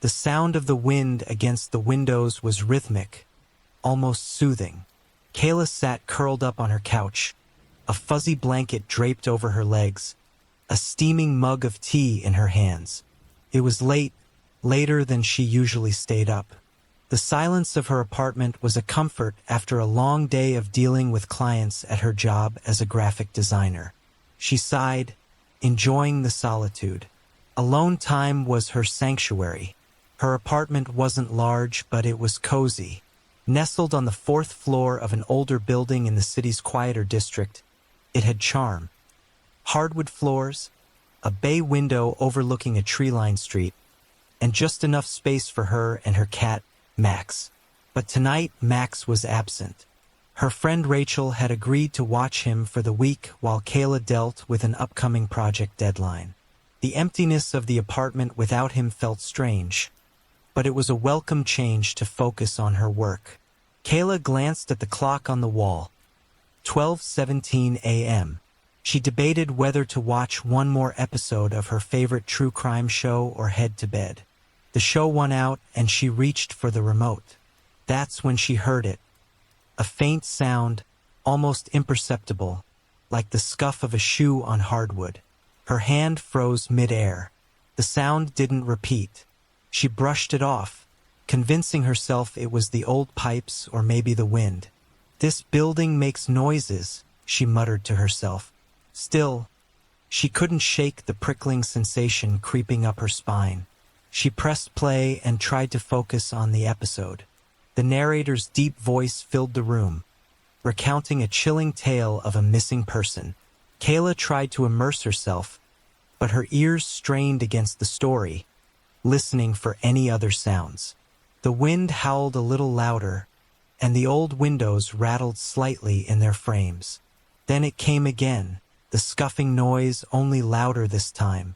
The sound of the wind against the windows was rhythmic, almost soothing. Kayla sat curled up on her couch, a fuzzy blanket draped over her legs, a steaming mug of tea in her hands. It was late, later than she usually stayed up. The silence of her apartment was a comfort after a long day of dealing with clients at her job as a graphic designer. She sighed, enjoying the solitude. Alone time was her sanctuary. Her apartment wasn't large, but it was cozy. Nestled on the fourth floor of an older building in the city's quieter district, it had charm. Hardwood floors, a bay window overlooking a tree-lined street, and just enough space for her and her cat, Max. But tonight, Max was absent. Her friend Rachel had agreed to watch him for the week while Kayla dealt with an upcoming project deadline. The emptiness of the apartment without him felt strange, but it was a welcome change to focus on her work. Kayla glanced at the clock on the wall. 12:17 a.m. She debated whether to watch one more episode of her favorite true crime show or head to bed. The show won out and she reached for the remote. That's when she heard it. A faint sound, almost imperceptible, like the scuff of a shoe on hardwood. Her hand froze mid-air. The sound didn't repeat. She brushed it off, convincing herself it was the old pipes or maybe the wind. "This building makes noises," she muttered to herself. Still, she couldn't shake the prickling sensation creeping up her spine. She pressed play and tried to focus on the episode. The narrator's deep voice filled the room, recounting a chilling tale of a missing person. Kayla tried to immerse herself, but her ears strained against the story, listening for any other sounds. The wind howled a little louder, and the old windows rattled slightly in their frames. Then it came again, the scuffing noise only louder this time.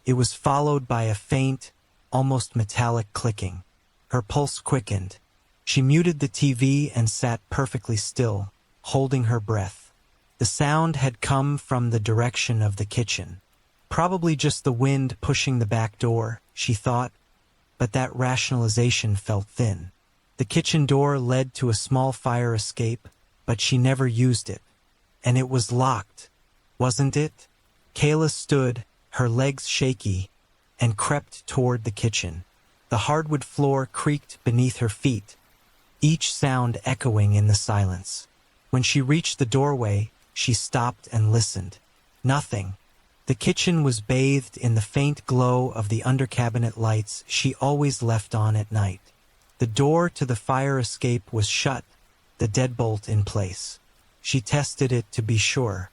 It was followed by a faint, almost metallic clicking. Her pulse quickened. She muted the TV and sat perfectly still, holding her breath. The sound had come from the direction of the kitchen. Probably just the wind pushing the back door, she thought, but that rationalization felt thin. The kitchen door led to a small fire escape, but she never used it. And it was locked, wasn't it? Kayla stood, her legs shaky, and crept toward the kitchen. The hardwood floor creaked beneath her feet, each sound echoing in the silence. When she reached the doorway, she stopped and listened. Nothing. The kitchen was bathed in the faint glow of the under-cabinet lights she always left on at night. The door to the fire escape was shut, the deadbolt in place. She tested it to be sure.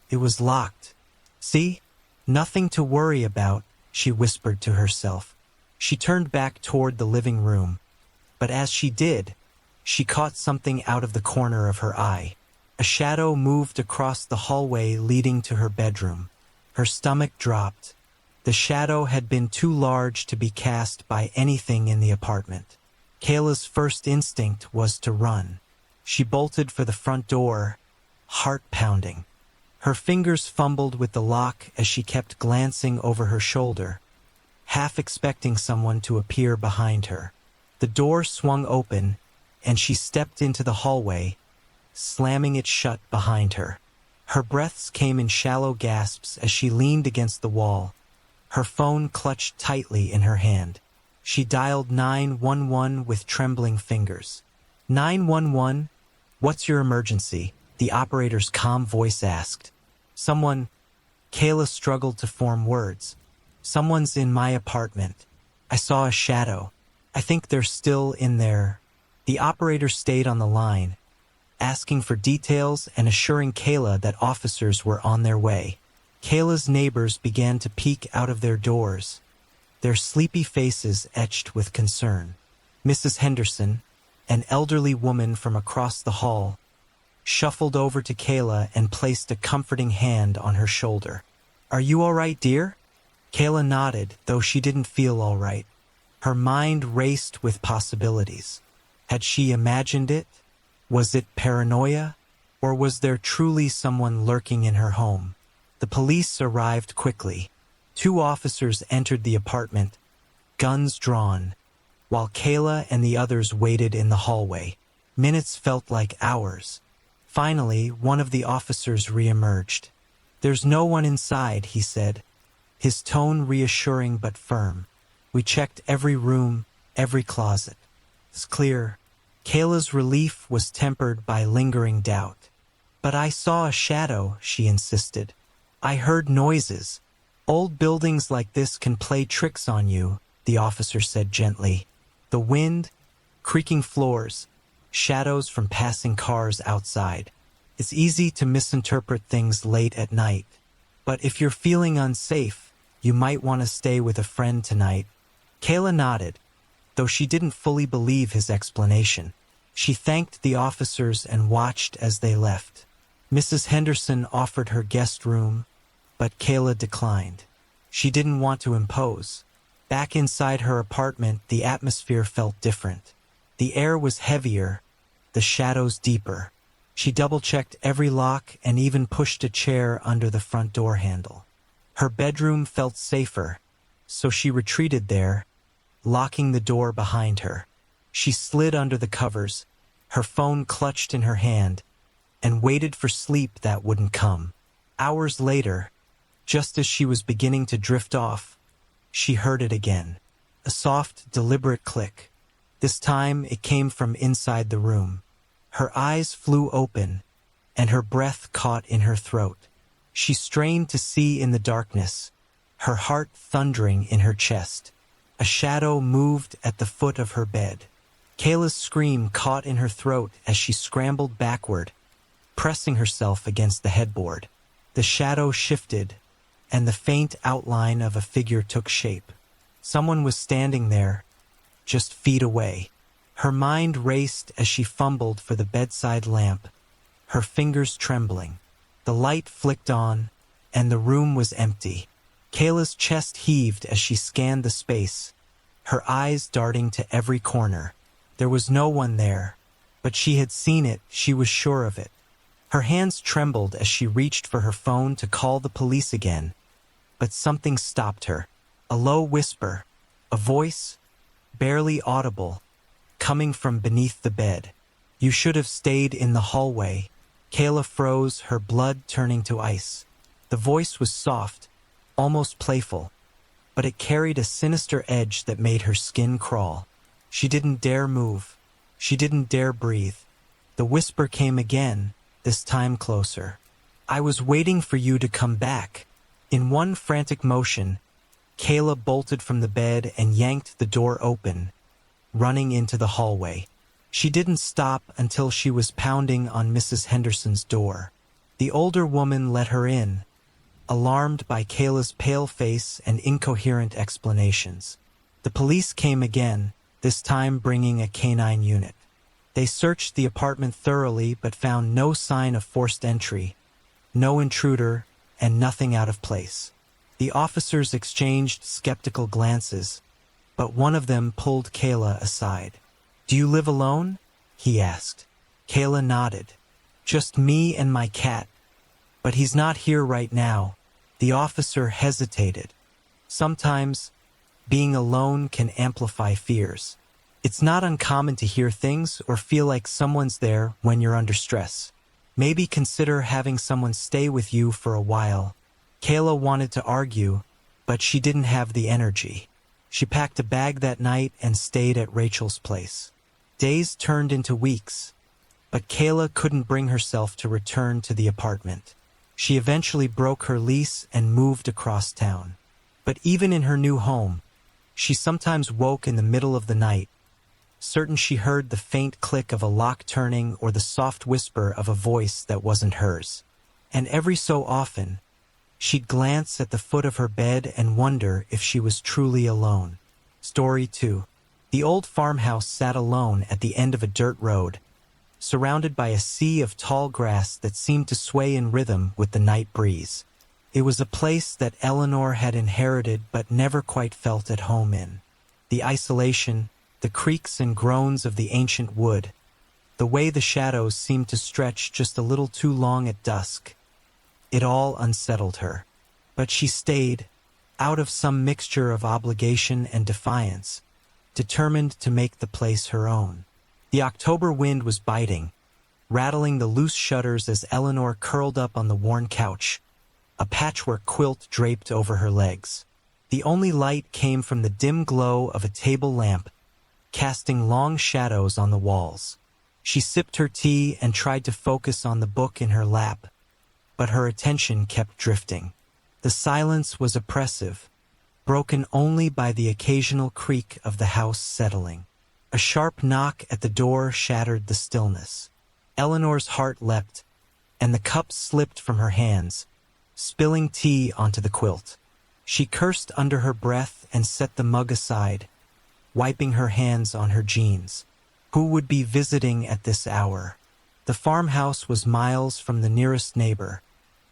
It was locked. "See? Nothing to worry about," she whispered to herself. She turned back toward the living room, but as she did, she caught something out of the corner of her eye. A shadow moved across the hallway leading to her bedroom. Her stomach dropped. The shadow had been too large to be cast by anything in the apartment. Kayla's first instinct was to run. She bolted for the front door, heart pounding. Her fingers fumbled with the lock as she kept glancing over her shoulder, half expecting someone to appear behind her. The door swung open, and she stepped into the hallway, slamming it shut behind her. Her breaths came in shallow gasps as she leaned against the wall, her phone clutched tightly in her hand. She dialed 911 with trembling fingers. 911? "What's your emergency?" the operator's calm voice asked. "Someone..." Kayla struggled to form words. "Someone's in my apartment. I saw a shadow. I think they're still in there." The operator stayed on the line, asking for details and assuring Kayla that officers were on their way. Kayla's neighbors began to peek out of their doors, their sleepy faces etched with concern. Mrs. Henderson, an elderly woman from across the hall, shuffled over to Kayla and placed a comforting hand on her shoulder. "Are you all right, dear?" Kayla nodded, though she didn't feel all right. Her mind raced with possibilities. Had she imagined it? Was it paranoia? Or was there truly someone lurking in her home? The police arrived quickly. 2 officers entered the apartment, guns drawn, while Kayla and the others waited in the hallway. Minutes felt like hours. Finally, one of the officers reemerged. "There's no one inside," he said, his tone reassuring but firm. "We checked every room, every closet. It's clear." Kayla's relief was tempered by lingering doubt. "But I saw a shadow," she insisted. "I heard noises." "Old buildings like this can play tricks on you," the officer said gently. "The wind, creaking floors, shadows from passing cars outside. It's easy to misinterpret things late at night. But if you're feeling unsafe, you might want to stay with a friend tonight." Kayla nodded, though she didn't fully believe his explanation. She thanked the officers and watched as they left. Mrs. Henderson offered her guest room, but Kayla declined. She didn't want to impose. Back inside her apartment, the atmosphere felt different. The air was heavier, the shadows deeper. She double-checked every lock and even pushed a chair under the front door handle. Her bedroom felt safer, so she retreated there, locking the door behind her. She slid under the covers, her phone clutched in her hand, and waited for sleep that wouldn't come. Hours later, just as she was beginning to drift off, she heard it again. A soft, deliberate click. This time it came from inside the room. Her eyes flew open, and her breath caught in her throat. She strained to see in the darkness, her heart thundering in her chest. A shadow moved at the foot of her bed. Kayla's scream caught in her throat as she scrambled backward, pressing herself against the headboard. The shadow shifted, and the faint outline of a figure took shape. Someone was standing there, just feet away. Her mind raced as she fumbled for the bedside lamp, her fingers trembling. The light flicked on, and the room was empty. Kayla's chest heaved as she scanned the space, her eyes darting to every corner. There was no one there, but she had seen it, she was sure of it. Her hands trembled as she reached for her phone to call the police again, but something stopped her. A low whisper, a voice, barely audible, coming from beneath the bed. "You should have stayed in the hallway." Kayla froze, her blood turning to ice. The voice was soft, almost playful, but it carried a sinister edge that made her skin crawl. She didn't dare move. She didn't dare breathe. The whisper came again, this time closer. "I was waiting for you to come back." In one frantic motion, Kayla bolted from the bed and yanked the door open, running into the hallway. She didn't stop until she was pounding on Mrs. Henderson's door. The older woman let her in, alarmed by Kayla's pale face and incoherent explanations. The police came again, this time bringing a canine unit. They searched the apartment thoroughly but found no sign of forced entry, no intruder, and nothing out of place. The officers exchanged skeptical glances, but one of them pulled Kayla aside. "Do you live alone?" he asked. Kayla nodded. "Just me and my cat. But he's not here right now." The officer hesitated. Sometimes, being alone can amplify fears. It's not uncommon to hear things or feel like someone's there when you're under stress. Maybe consider having someone stay with you for a while. Kayla wanted to argue, but she didn't have the energy. She packed a bag that night and stayed at Rachel's place. Days turned into weeks, but Kayla couldn't bring herself to return to the apartment. She eventually broke her lease and moved across town. But even in her new home, she sometimes woke in the middle of the night, certain she heard the faint click of a lock turning or the soft whisper of a voice that wasn't hers. And every so often, she'd glance at the foot of her bed and wonder if she was truly alone. Story 2. The old farmhouse sat alone at the end of a dirt road, surrounded by a sea of tall grass that seemed to sway in rhythm with the night breeze. It was a place that Eleanor had inherited but never quite felt at home in. The isolation, the creaks and groans of the ancient wood, the way the shadows seemed to stretch just a little too long at dusk. It all unsettled her. But she stayed, out of some mixture of obligation and defiance, determined to make the place her own. The October wind was biting, rattling the loose shutters as Eleanor curled up on the worn couch, a patchwork quilt draped over her legs. The only light came from the dim glow of a table lamp, casting long shadows on the walls. She sipped her tea and tried to focus on the book in her lap, but her attention kept drifting. The silence was oppressive, broken only by the occasional creak of the house settling. A sharp knock at the door shattered the stillness. Eleanor's heart leapt, and the cup slipped from her hands, spilling tea onto the quilt. She cursed under her breath and set the mug aside, wiping her hands on her jeans. Who would be visiting at this hour? The farmhouse was miles from the nearest neighbor,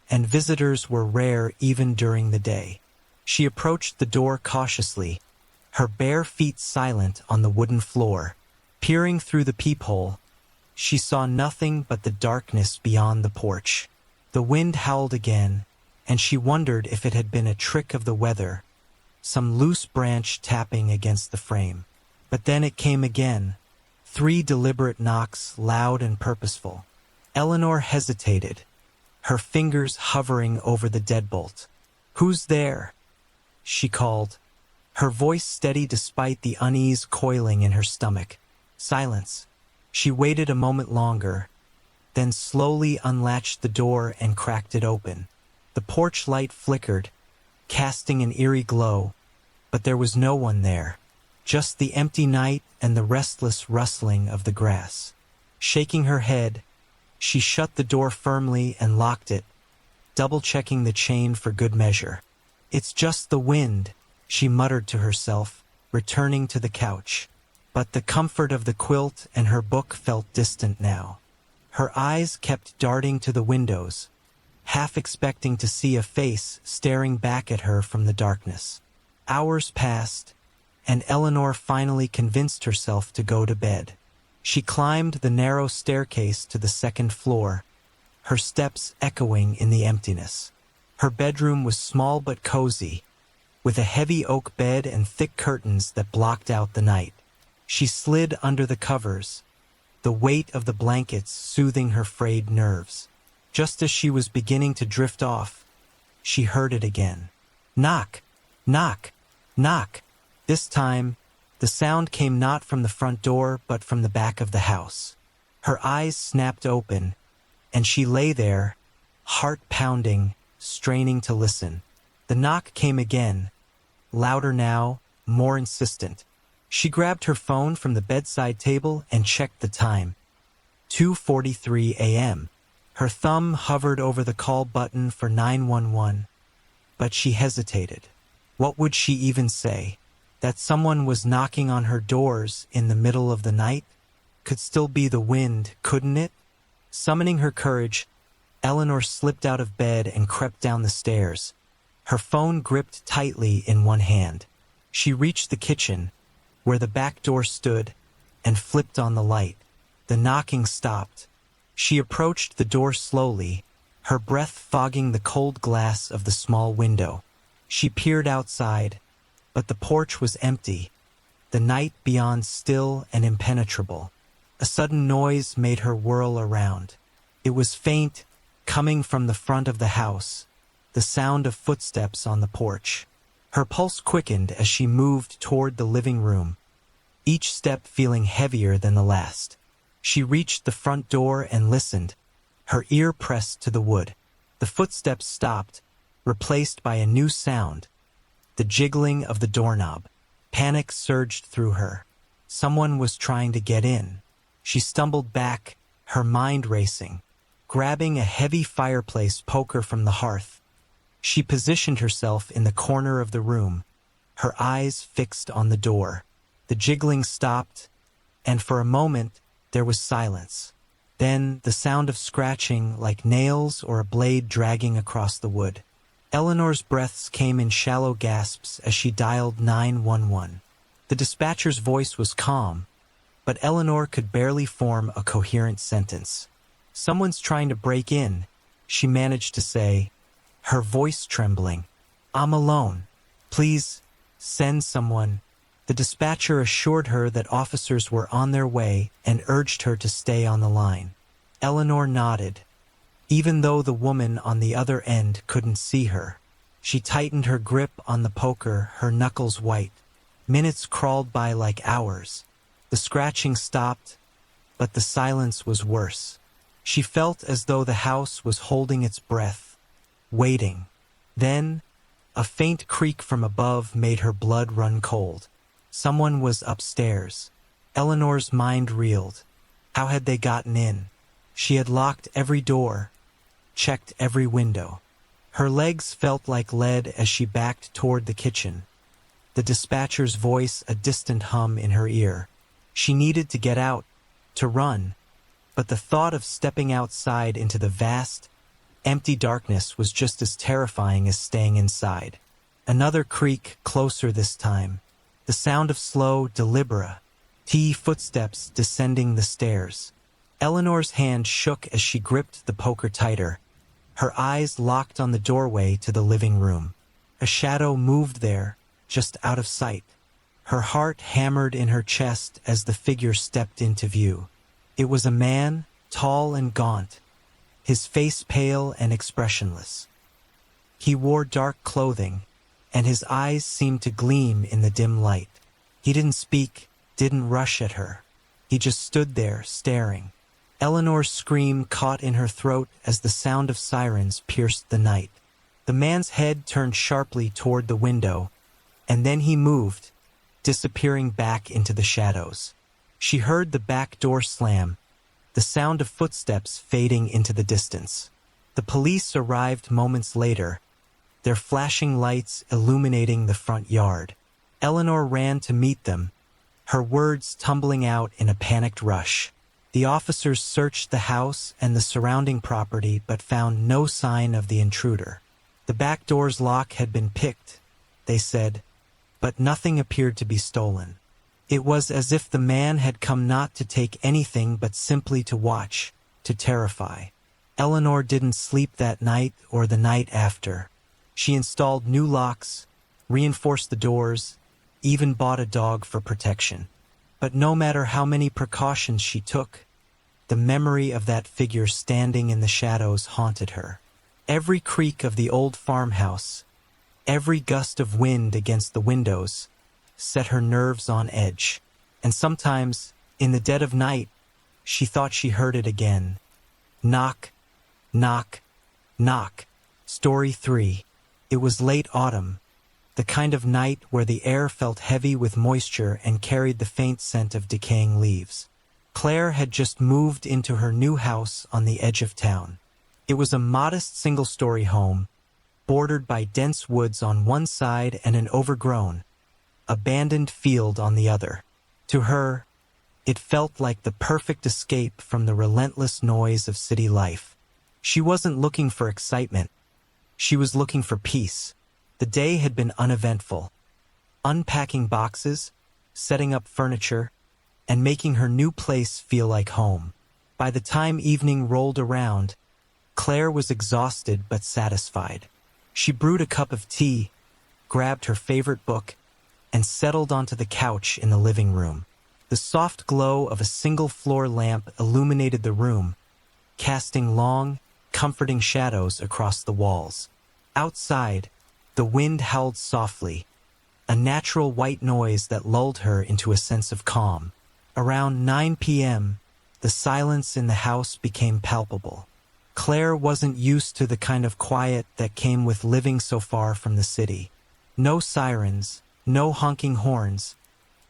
and visitors were rare even during the day. She approached the door cautiously, her bare feet silent on the wooden floor. Peering through the peephole, she saw nothing but the darkness beyond the porch. The wind howled again, and she wondered if it had been a trick of the weather, some loose branch tapping against the frame. But then it came again, 3 deliberate knocks, loud and purposeful. Eleanor hesitated, her fingers hovering over the deadbolt. "Who's there?" she called, her voice steady despite the unease coiling in her stomach. Silence. She waited a moment longer, then slowly unlatched the door and cracked it open. The porch light flickered, casting an eerie glow, but there was no one there, just the empty night and the restless rustling of the grass. Shaking her head, she shut the door firmly and locked it, double-checking the chain for good measure. "It's just the wind," she muttered to herself, returning to the couch. But the comfort of the quilt and her book felt distant now. Her eyes kept darting to the windows, half expecting to see a face staring back at her from the darkness. Hours passed, and Eleanor finally convinced herself to go to bed. She climbed the narrow staircase to the second floor, her steps echoing in the emptiness. Her bedroom was small but cozy, with a heavy oak bed and thick curtains that blocked out the night. She slid under the covers, the weight of the blankets soothing her frayed nerves. Just as she was beginning to drift off, she heard it again. Knock, knock, knock. This time, the sound came not from the front door but from the back of the house. Her eyes snapped open, and she lay there, heart pounding, straining to listen. The knock came again, louder now, more insistent. She grabbed her phone from the bedside table and checked the time. 2:43 a.m. Her thumb hovered over the call button for 911, but she hesitated. What would she even say? That someone was knocking on her doors in the middle of the night? Could still be the wind, couldn't it? Summoning her courage, Eleanor slipped out of bed and crept down the stairs, her phone gripped tightly in one hand. She reached the kitchen, where the back door stood, and flipped on the light. The knocking stopped. She approached the door slowly, her breath fogging the cold glass of the small window. She peered outside, but the porch was empty, the night beyond still and impenetrable. A sudden noise made her whirl around. It was faint, coming from the front of the house, the sound of footsteps on the porch. Her pulse quickened as she moved toward the living room, each step feeling heavier than the last. She reached the front door and listened, her ear pressed to the wood. The footsteps stopped, replaced by a new sound, the jiggling of the doorknob. Panic surged through her. Someone was trying to get in. She stumbled back, her mind racing. Grabbing a heavy fireplace poker from the hearth, she positioned herself in the corner of the room, her eyes fixed on the door. The jiggling stopped, and for a moment there was silence. Then the sound of scratching like nails or a blade dragging across the wood. Eleanor's breaths came in shallow gasps as she dialed 911. The dispatcher's voice was calm, but Eleanor could barely form a coherent sentence. "Someone's trying to break in," she managed to say, her voice trembling. "I'm alone. Please, send someone." The dispatcher assured her that officers were on their way and urged her to stay on the line. Eleanor nodded. Even though the woman on the other end couldn't see her, she tightened her grip on the poker, her knuckles white. Minutes crawled by like hours. The scratching stopped, but the silence was worse. She felt as though the house was holding its breath, waiting. Then, a faint creak from above made her blood run cold. Someone was upstairs. Eleanor's mind reeled. How had they gotten in? She had locked every door, checked every window. Her legs felt like lead as she backed toward the kitchen. The dispatcher's voice a distant hum in her ear. She needed to get out, to run, but the thought of stepping outside into the vast, empty darkness was just as terrifying as staying inside. Another creak, closer this time. The sound of slow, deliberate footsteps descending the stairs. Eleanor's hand shook as she gripped the poker tighter. Her eyes locked on the doorway to the living room. A shadow moved there, just out of sight. Her heart hammered in her chest as the figure stepped into view. It was a man, tall and gaunt, his face pale and expressionless. He wore dark clothing, and his eyes seemed to gleam in the dim light. He didn't speak, didn't rush at her. He just stood there, staring. Eleanor's scream caught in her throat as the sound of sirens pierced the night. The man's head turned sharply toward the window, and then he moved, disappearing back into the shadows. She heard the back door slam, the sound of footsteps fading into the distance. The police arrived moments later, their flashing lights illuminating the front yard. Eleanor ran to meet them, her words tumbling out in a panicked rush. The officers searched the house and the surrounding property but found no sign of the intruder. The back door's lock had been picked, they said, but nothing appeared to be stolen. It was as if the man had come not to take anything but simply to watch, to terrify. Eleanor didn't sleep that night or the night after. She installed new locks, reinforced the doors, even bought a dog for protection. But no matter how many precautions she took, the memory of that figure standing in the shadows haunted her. Every creak of the old farmhouse, every gust of wind against the windows, set her nerves on edge. And sometimes, in the dead of night, she thought she heard it again. Knock, knock, knock. Story 3. It was late autumn, the kind of night where the air felt heavy with moisture and carried the faint scent of decaying leaves. Claire had just moved into her new house on the edge of town. It was a modest single-story home, bordered by dense woods on one side and an overgrown, abandoned field on the other. To her, it felt like the perfect escape from the relentless noise of city life. She wasn't looking for excitement. She was looking for peace. The day had been uneventful. Unpacking boxes, setting up furniture, and making her new place feel like home. By the time evening rolled around, Claire was exhausted but satisfied. She brewed a cup of tea, grabbed her favorite book, and settled onto the couch in the living room. The soft glow of a single-floor lamp illuminated the room, casting long, comforting shadows across the walls. Outside, the wind howled softly, a natural white noise that lulled her into a sense of calm. Around 9 p.m., the silence in the house became palpable. Claire wasn't used to the kind of quiet that came with living so far from the city. No sirens, no honking horns,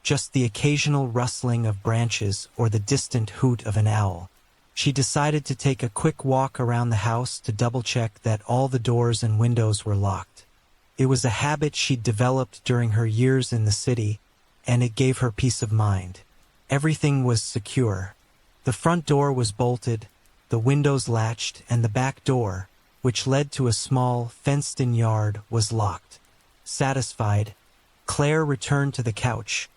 just the occasional rustling of branches or the distant hoot of an owl. She decided to take a quick walk around the house to double-check that all the doors and windows were locked. It was a habit she'd developed during her years in the city, and it gave her peace of mind. Everything was secure. The front door was bolted, the windows latched, and the back door, which led to a small, fenced-in yard, was locked. Satisfied, Claire returned to the couch,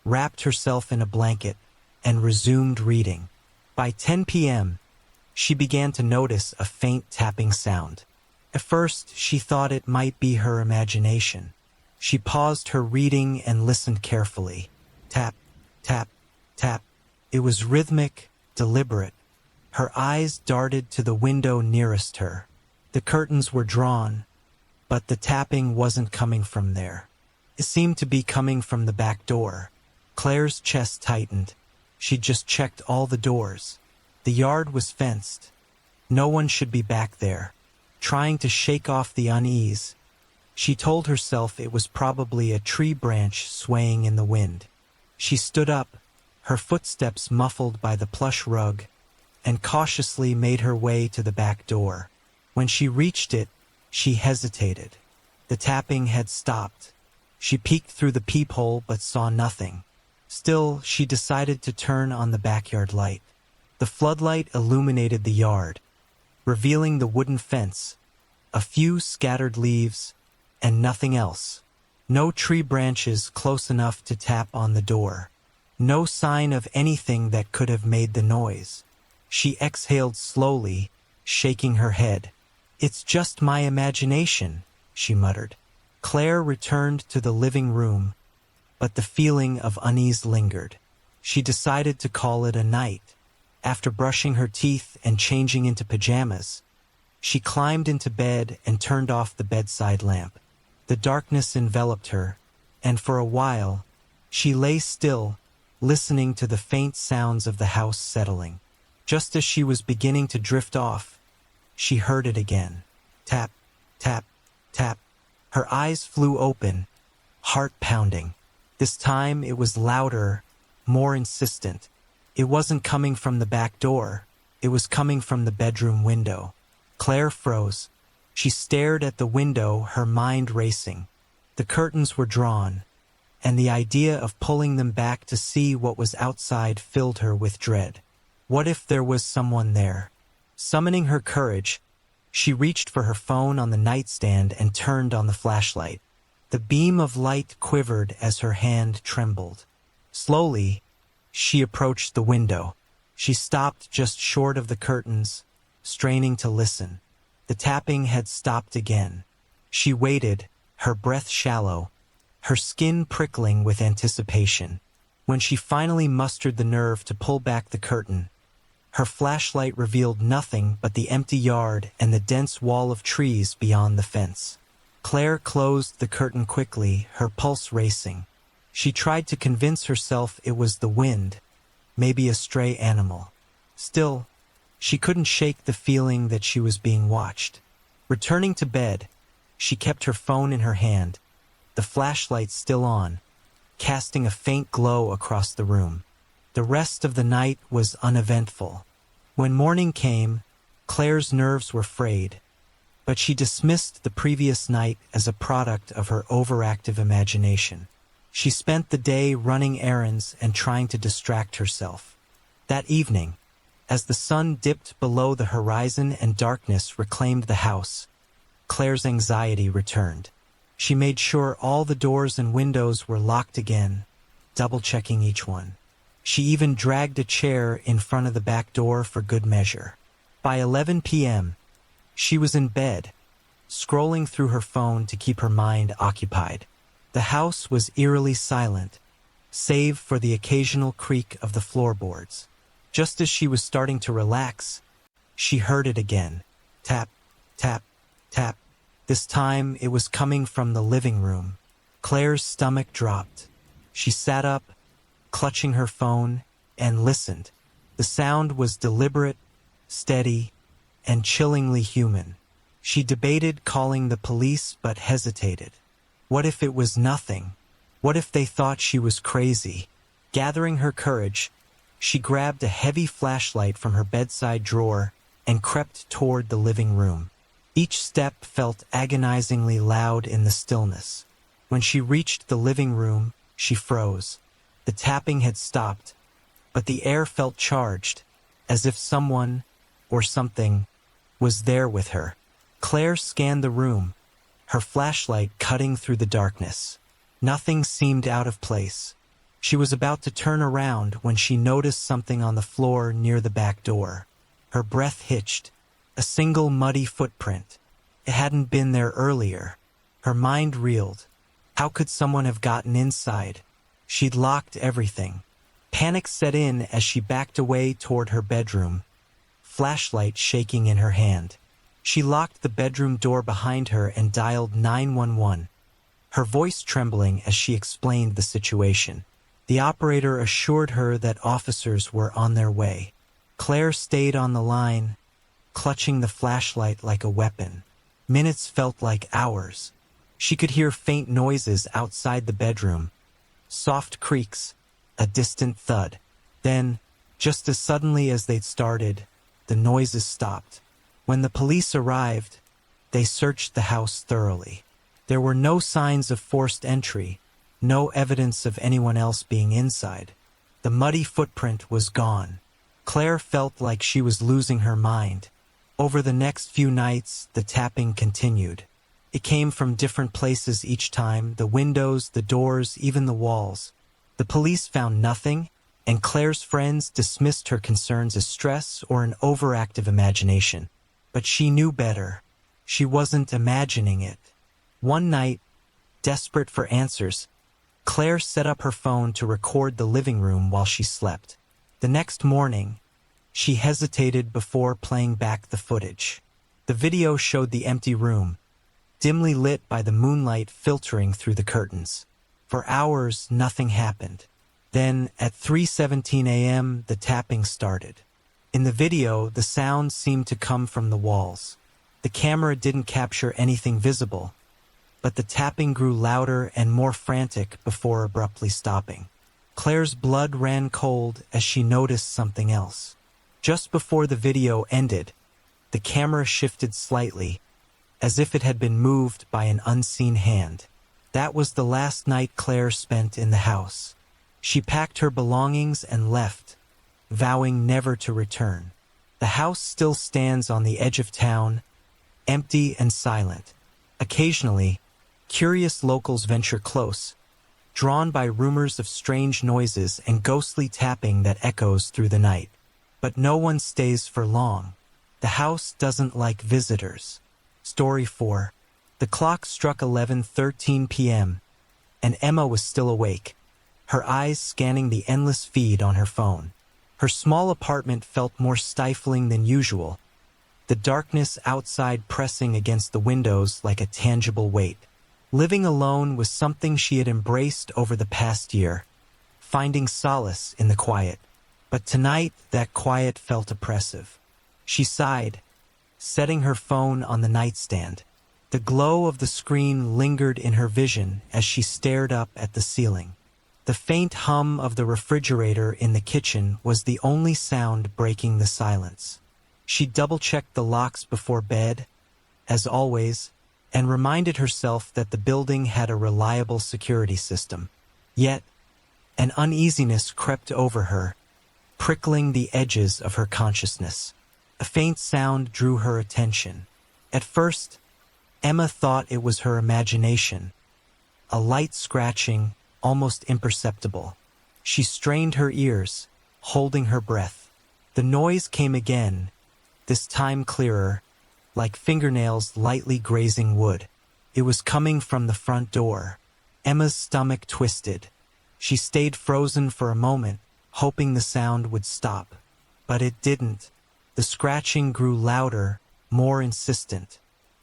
wrapped herself in a blanket, and resumed reading. By 10 p.m., she began to notice a faint tapping sound. At first, she thought it might be her imagination. She paused her reading and listened carefully. Tap, tap, tap. It was rhythmic, deliberate. Her eyes darted to the window nearest her. The curtains were drawn, but the tapping wasn't coming from there. It seemed to be coming from the back door. Claire's chest tightened. She'd just checked all the doors. The yard was fenced. No one should be back there. Trying to shake off the unease, she told herself it was probably a tree branch swaying in the wind. She stood up, her footsteps muffled by the plush rug, and cautiously made her way to the back door. When she reached it, she hesitated. The tapping had stopped. She peeked through the peephole but saw nothing. Still, she decided to turn on the backyard light. The floodlight illuminated the yard, revealing the wooden fence, a few scattered leaves, and nothing else. No tree branches close enough to tap on the door. No sign of anything that could have made the noise. She exhaled slowly, shaking her head. "It's just my imagination," she muttered. Claire returned to the living room, but the feeling of unease lingered. She decided to call it a night. After brushing her teeth and changing into pajamas, she climbed into bed and turned off the bedside lamp. The darkness enveloped her, and for a while, she lay still, listening to the faint sounds of the house settling. Just as she was beginning to drift off, she heard it again. Tap, tap, tap. Her eyes flew open, heart pounding. This time it was louder, more insistent. It wasn't coming from the back door. It was coming from the bedroom window. Claire froze. She stared at the window, her mind racing. The curtains were drawn, and the idea of pulling them back to see what was outside filled her with dread. What if there was someone there? Summoning her courage, she reached for her phone on the nightstand and turned on the flashlight. The beam of light quivered as her hand trembled. Slowly, she approached the window. She stopped just short of the curtains, straining to listen. The tapping had stopped again. She waited, her breath shallow, her skin prickling with anticipation. When she finally mustered the nerve to pull back the curtain, her flashlight revealed nothing but the empty yard and the dense wall of trees beyond the fence. Claire closed the curtain quickly, her pulse racing. She tried to convince herself it was the wind, maybe a stray animal. Still, she couldn't shake the feeling that she was being watched. Returning to bed, she kept her phone in her hand, the flashlight still on, casting a faint glow across the room. The rest of the night was uneventful. When morning came, Claire's nerves were frayed, but she dismissed the previous night as a product of her overactive imagination. She spent the day running errands and trying to distract herself. That evening, as the sun dipped below the horizon and darkness reclaimed the house, Claire's anxiety returned. She made sure all the doors and windows were locked again, double-checking each one. She even dragged a chair in front of the back door for good measure. By 11 p.m., she was in bed, scrolling through her phone to keep her mind occupied. The house was eerily silent, save for the occasional creak of the floorboards. Just as she was starting to relax, she heard it again. Tap, tap, tap. This time it was coming from the living room. Claire's stomach dropped. She sat up, clutching her phone, and listened. The sound was deliberate, steady, and chillingly human. She debated calling the police but hesitated. What if it was nothing? What if they thought she was crazy? Gathering her courage, she grabbed a heavy flashlight from her bedside drawer and crept toward the living room. Each step felt agonizingly loud in the stillness. When she reached the living room, she froze. The tapping had stopped, but the air felt charged, as if someone, or something, was there with her. Claire scanned the room, her flashlight cutting through the darkness. Nothing seemed out of place. She was about to turn around when she noticed something on the floor near the back door. Her breath hitched. A single muddy footprint. It hadn't been there earlier. Her mind reeled. How could someone have gotten inside? She'd locked everything. Panic set in as she backed away toward her bedroom, flashlight shaking in her hand. She locked the bedroom door behind her and dialed 911, her voice trembling as she explained the situation. The operator assured her that officers were on their way. Claire stayed on the line, clutching the flashlight like a weapon. Minutes felt like hours. She could hear faint noises outside the bedroom, soft creaks, a distant thud. Then, just as suddenly as they'd started, the noises stopped. When the police arrived, they searched the house thoroughly. There were no signs of forced entry, no evidence of anyone else being inside. The muddy footprint was gone. Claire felt like she was losing her mind. Over the next few nights, the tapping continued. It came from different places each time, the windows, the doors, even the walls. The police found nothing, and Claire's friends dismissed her concerns as stress or an overactive imagination. But she knew better. She wasn't imagining it. One night, desperate for answers, Claire set up her phone to record the living room while she slept. The next morning, she hesitated before playing back the footage. The video showed the empty room, dimly lit by the moonlight filtering through the curtains. For hours, nothing happened. Then, at 3:17 a.m., the tapping started. In the video, the sound seemed to come from the walls. The camera didn't capture anything visible, but the tapping grew louder and more frantic before abruptly stopping. Claire's blood ran cold as she noticed something else. Just before the video ended, the camera shifted slightly, as if it had been moved by an unseen hand. That was the last night Claire spent in the house. She packed her belongings and left, vowing never to return. The house still stands on the edge of town, empty and silent. Occasionally, curious locals venture close, drawn by rumors of strange noises and ghostly tapping that echoes through the night. But no one stays for long. The house doesn't like visitors. Story 4. The clock struck 11:13 p.m., and Emma was still awake, her eyes scanning the endless feed on her phone. Her small apartment felt more stifling than usual, the darkness outside pressing against the windows like a tangible weight. Living alone was something she had embraced over the past year, finding solace in the quiet. But tonight, that quiet felt oppressive. She sighed, setting her phone on the nightstand. The glow of the screen lingered in her vision as she stared up at the ceiling. The faint hum of the refrigerator in the kitchen was the only sound breaking the silence. She double-checked the locks before bed, as always, and reminded herself that the building had a reliable security system. Yet, an uneasiness crept over her, prickling the edges of her consciousness. A faint sound drew her attention. At first, Emma thought it was her imagination, a light scratching, almost imperceptible. She strained her ears, holding her breath. The noise came again, this time clearer, like fingernails lightly grazing wood. It was coming from the front door. Emma's stomach twisted. She stayed frozen for a moment, hoping the sound would stop. But it didn't. The scratching grew louder, more insistent.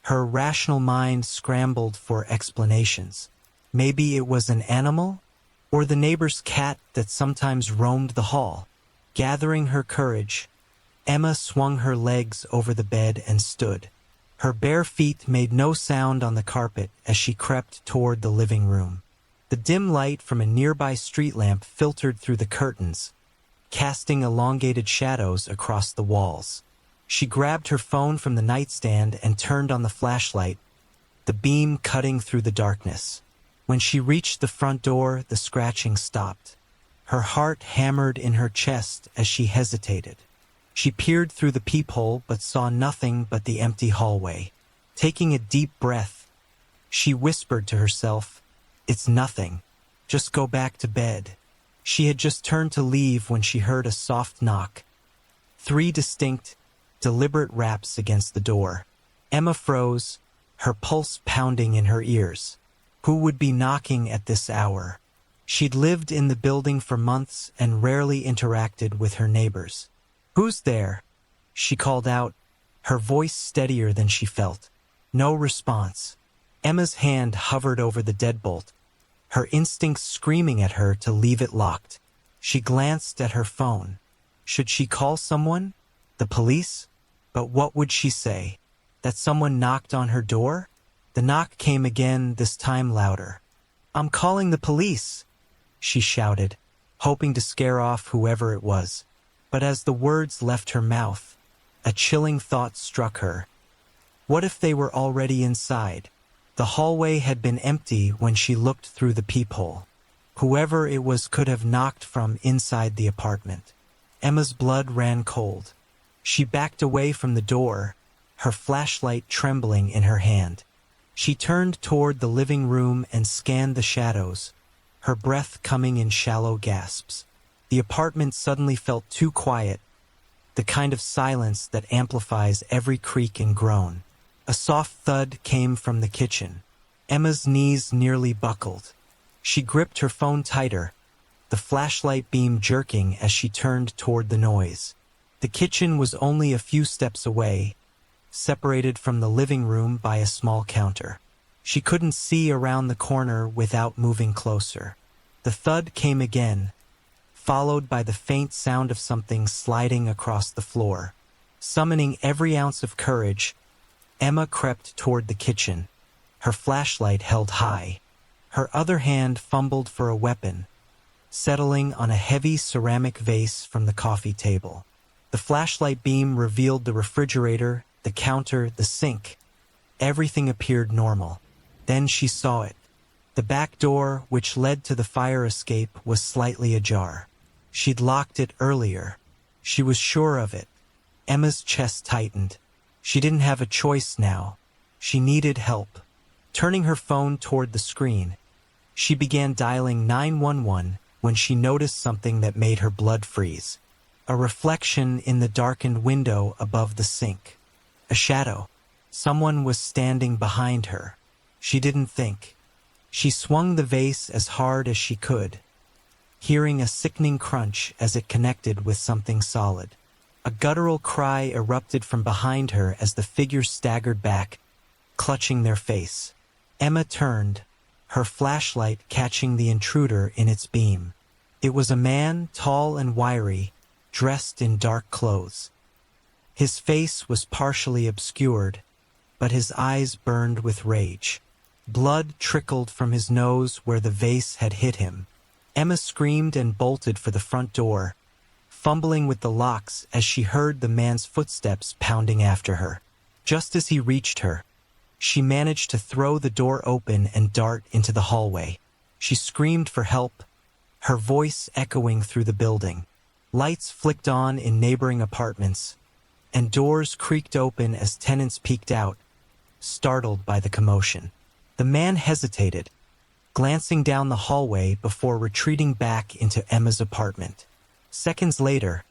Her rational mind scrambled for explanations. Maybe it was an animal, or the neighbor's cat that sometimes roamed the hall. Gathering her courage, Emma swung her legs over the bed and stood. Her bare feet made no sound on the carpet as she crept toward the living room. The dim light from a nearby street lamp filtered through the curtains, casting elongated shadows across the walls. She grabbed her phone from the nightstand and turned on the flashlight, the beam cutting through the darkness. When she reached the front door, the scratching stopped. Her heart hammered in her chest as she hesitated. She peered through the peephole but saw nothing but the empty hallway. Taking a deep breath, she whispered to herself, "It's nothing. Just go back to bed." She had just turned to leave when she heard a soft knock. 3 distinct, deliberate raps against the door. Emma froze, her pulse pounding in her ears. Who would be knocking at this hour? She'd lived in the building for months and rarely interacted with her neighbors. "Who's there?" she called out, her voice steadier than she felt. No response. Emma's hand hovered over the deadbolt, her instincts screaming at her to leave it locked. She glanced at her phone. Should she call someone? The police? But what would she say? That someone knocked on her door? The knock came again, this time louder. "I'm calling the police," she shouted, hoping to scare off whoever it was. But as the words left her mouth, a chilling thought struck her. What if they were already inside? The hallway had been empty when she looked through the peephole. Whoever it was could have knocked from inside the apartment. Emma's blood ran cold. She backed away from the door, her flashlight trembling in her hand. She turned toward the living room and scanned the shadows, her breath coming in shallow gasps. The apartment suddenly felt too quiet, the kind of silence that amplifies every creak and groan. A soft thud came from the kitchen. Emma's knees nearly buckled. She gripped her phone tighter, the flashlight beam jerking as she turned toward the noise. The kitchen was only a few steps away, separated from the living room by a small counter. She couldn't see around the corner without moving closer. The thud came again, followed by the faint sound of something sliding across the floor. Summoning every ounce of courage, Emma crept toward the kitchen, her flashlight held high. Her other hand fumbled for a weapon, settling on a heavy ceramic vase from the coffee table. The flashlight beam revealed the refrigerator, the counter, the sink. Everything appeared normal. Then she saw it. The back door, which led to the fire escape, was slightly ajar. She'd locked it earlier. She was sure of it. Emma's chest tightened. She didn't have a choice now. She needed help. Turning her phone toward the screen, she began dialing 911 when she noticed something that made her blood freeze. A reflection in the darkened window above the sink. A shadow. Someone was standing behind her. She didn't think. She swung the vase as hard as she could, hearing a sickening crunch as it connected with something solid. A guttural cry erupted from behind her as the figure staggered back, clutching their face. Emma turned, her flashlight catching the intruder in its beam. It was a man, tall and wiry, dressed in dark clothes. His face was partially obscured, but his eyes burned with rage. Blood trickled from his nose where the vase had hit him. Emma screamed and bolted for the front door, fumbling with the locks as she heard the man's footsteps pounding after her. Just as he reached her, she managed to throw the door open and dart into the hallway. She screamed for help, her voice echoing through the building. Lights flicked on in neighboring apartments, and doors creaked open as tenants peeked out, startled by the commotion. The man hesitated, glancing down the hallway before retreating back into Emma's apartment. Seconds later,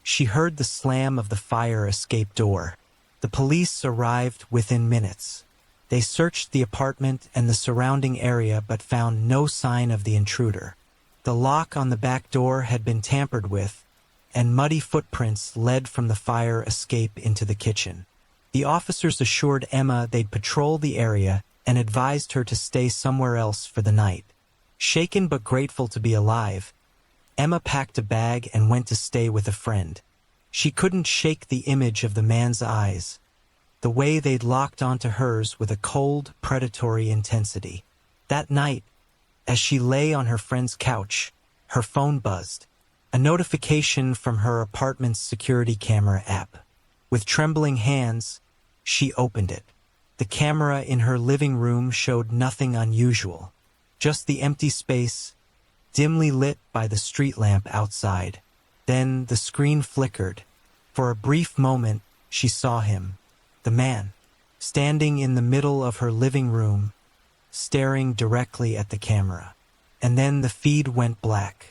she heard the slam of the fire escape door. The police arrived within minutes. They searched the apartment and the surrounding area but found no sign of the intruder. The lock on the back door had been tampered with, and muddy footprints led from the fire escape into the kitchen. The officers assured Emma they'd patrol the area and advised her to stay somewhere else for the night. Shaken but grateful to be alive, Emma packed a bag and went to stay with a friend. She couldn't shake the image of the man's eyes, the way they'd locked onto hers with a cold, predatory intensity. That night, as she lay on her friend's couch, her phone buzzed. A notification from her apartment's security camera app. With trembling hands, she opened it. The camera in her living room showed nothing unusual, just the empty space, dimly lit by the street lamp outside. Then the screen flickered. For a brief moment, she saw him, the man, standing in the middle of her living room, staring directly at the camera. And then the feed went black.